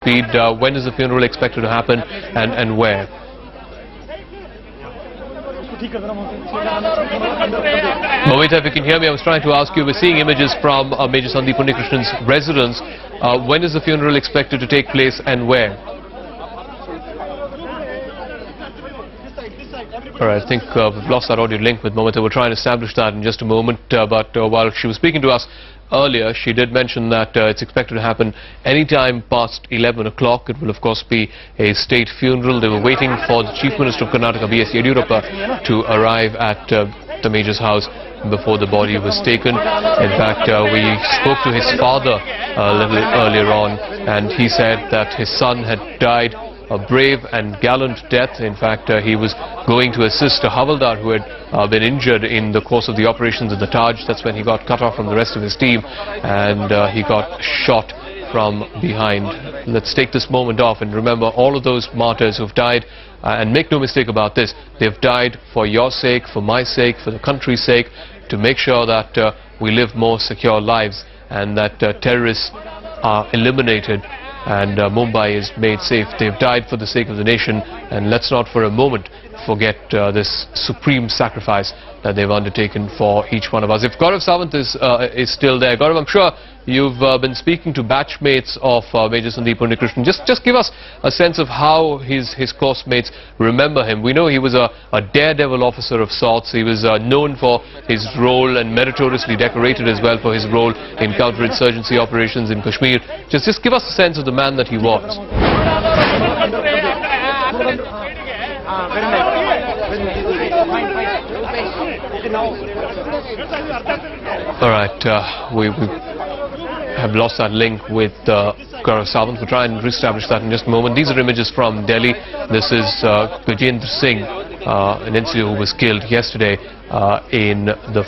When is the funeral expected to happen and where? Mamita, if you can hear me, I was trying to ask you, we're seeing images from Major Sandeep Unnikrishnan's residence. When is the funeral expected to take place and where? Alright, I think we've lost our audio link with Mamita. We'll try and establish that in just a moment. But while she was speaking to us earlier, she did mention that it's expected to happen anytime past 11 o'clock. It will, of course, be a state funeral. They were waiting for the Chief Minister of Karnataka, B.S. Yediyurappa, to arrive at the Major's house before the body was taken. In fact, we spoke to his father a little earlier on, and he said that his son had died a brave and gallant death. In fact, he was going to assist a Havaldar who had been injured in the course of the operations at the Taj. That's when he got cut off from the rest of his team, and he got shot from behind. Let's take this moment off and remember all of those martyrs who've died, and make no mistake about this, they've died for your sake, for my sake, for the country's sake, to make sure that we live more secure lives and that terrorists are eliminated and Mumbai is made safe. They've died for the sake of the nation, and let's not for a moment forget this supreme sacrifice that they've undertaken for each one of us. If Gaurav Sawant is still there, Gaurav, I'm sure you've been speaking to batchmates of Major Sandeep Unnikrishnan. Just give us a sense of how his course-mates remember him. We know he was a daredevil officer of sorts. He was known for his role and meritoriously decorated as well for his role in counterinsurgency operations in Kashmir. Just give us a sense of the man that he was. All right, we have lost that link with Gaurav Sawant. We'll try and reestablish that in just a moment. These are images from Delhi. This is Gajendra Singh, an NCO who was killed yesterday in the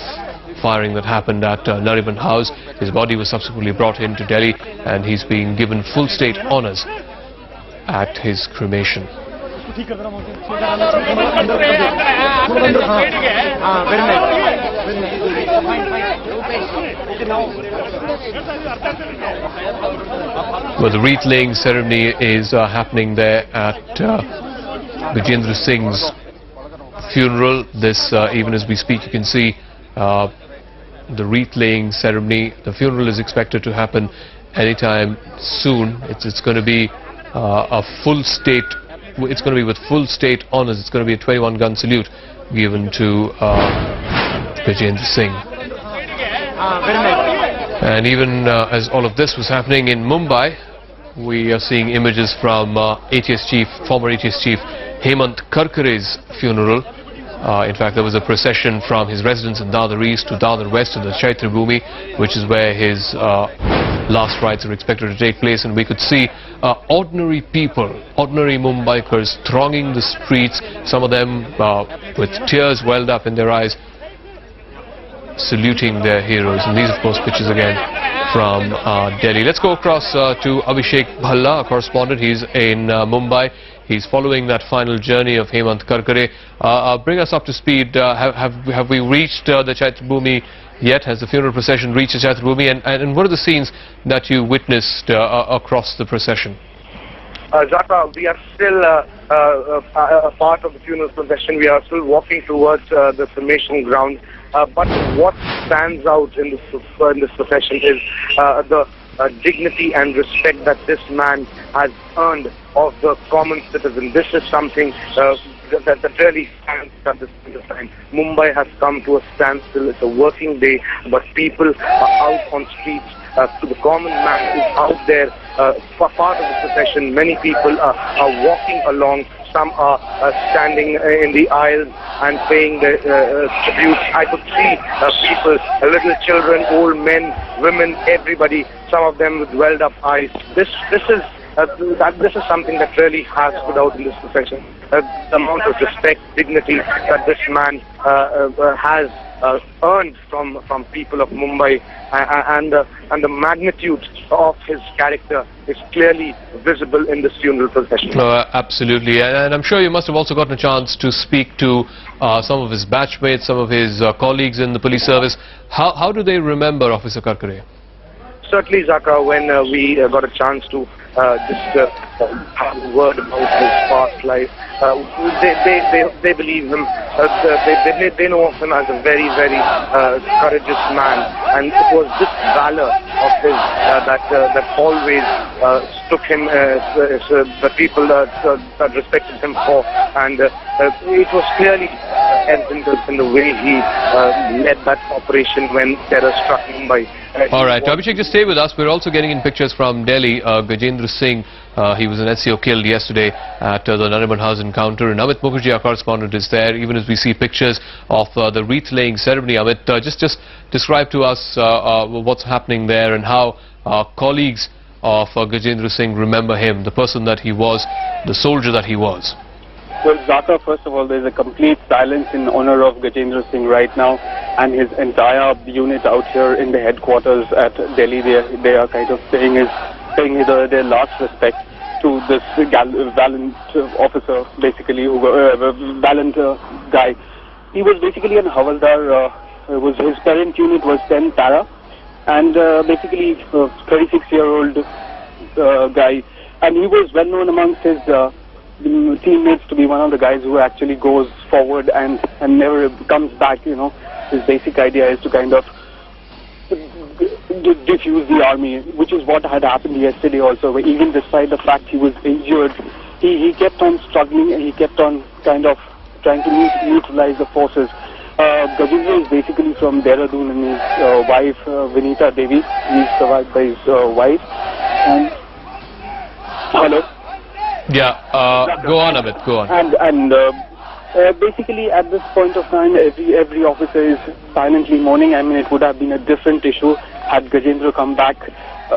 firing that happened at Nariman House. His body was subsequently brought into Delhi, and he's being given full state honours at his cremation. Well, the wreath laying ceremony is happening there at Gajendra Singh's funeral. This, even as we speak, you can see the wreath laying ceremony. The funeral is expected to happen anytime soon. It's going to be a full state. It's going to be with full state honours. It's going to be a 21-gun salute given to Gajendra Singh. And even as all of this was happening in Mumbai, we are seeing images from former ATS chief Hemant Karkare's funeral. In fact, there was a procession from his residence in Dadar East to Dadar West to the Chaitra Bhumi, which is where his last rites are expected to take place, and we could see ordinary people, ordinary Mumbaikars thronging the streets, some of them with tears welled up in their eyes, saluting their heroes. And these, of course, pictures again from Delhi. Let's go across to Abhishek Bhalla, a correspondent. He's in Mumbai. He's following that final journey of Hemant Karkare. Bring us up to speed. Have we reached the Chaitra Bhumi yet? Has the funeral procession reached the Chaitra Bhumi? And what are the scenes that you witnessed across the procession? Zaka, we are still a part of the funeral procession. We are still walking towards the cremation ground. But what stands out in this procession is the dignity and respect that this man has earned of the common citizen. This is something that really stands at this point of time. Mumbai has come to a standstill. It's a working day, but people are out on streets. To the common man who's out there, for part of the procession, many people are walking along. Some are standing in the aisles and paying their tributes. I could see people, little children, old men, women, everybody, some of them with welled up eyes. This is something that really has stood out in this procession. The amount of respect, dignity that this man has earned from people of Mumbai, and the magnitude of his character is clearly visible in this funeral procession. Absolutely, and I'm sure you must have also gotten a chance to speak to some of his batchmates, some of his colleagues in the police service. How do they remember Officer Karkare? Certainly, Zaka, when we got a chance to have a word about his past life. They believe him. They know of him as a very, very courageous man, and it was this valor of his that always struck him, the people that respected him for, and it was clearly evident in the way he led that operation when terror struck Mumbai. All right, Abhishek, just stay with us. We're also getting in pictures from Delhi. Gajendra Singh, he was an SCO killed yesterday at the Nariman House encounter. And Amit Mukherjee, our correspondent, is there. Even as we see pictures of the wreath-laying ceremony, Amit, just describe to us what's happening there and how colleagues of Gajendra Singh remember him, the person that he was, the soldier that he was. Well, Zaka, first of all, there's a complete silence in honor of Gajendra Singh right now, and his entire unit out here in the headquarters at Delhi. They are kind of paying their last respect to this valiant officer, basically, valiant guy. He was basically an Havaldar. His parent unit was 10 para, and basically 36-year-old guy, and he was well known amongst his teammates to be one of the guys who actually goes forward and never comes back. You know, his basic idea is to kind of diffuse the army, which is what had happened yesterday also. Even despite the fact he was injured, he kept on struggling and he kept on kind of trying to neutralize the forces. Gajendra is basically from Dehradun, and his wife Vinita Devi. He's survived by his wife. And hello. Yeah, go on, Amit, go on. And basically at this point of time, every officer is silently mourning. I mean, it would have been a different issue had Gajendra come back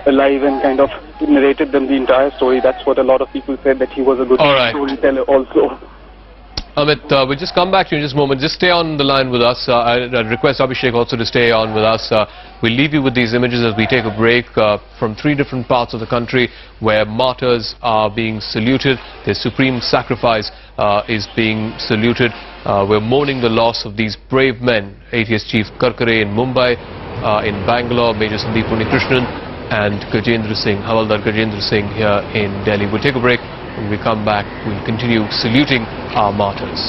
alive and kind of narrated them the entire story. That's what a lot of people said, that he was a good storyteller also. Amit, we'll just come back to you in just a moment. Just stay on the line with us. I request Abhishek also to stay on with us. We'll leave you with these images as we take a break from 3 different parts of the country where martyrs are being saluted. Their supreme sacrifice is being saluted. We're mourning the loss of these brave men. ATS Chief Karkare in Mumbai, in Bangalore, Major Sandeep Unnikrishnan, and Gajendra Singh, Havaldar Gajendra Singh here in Delhi. We'll take a break. When we come back, we'll continue saluting our martyrs.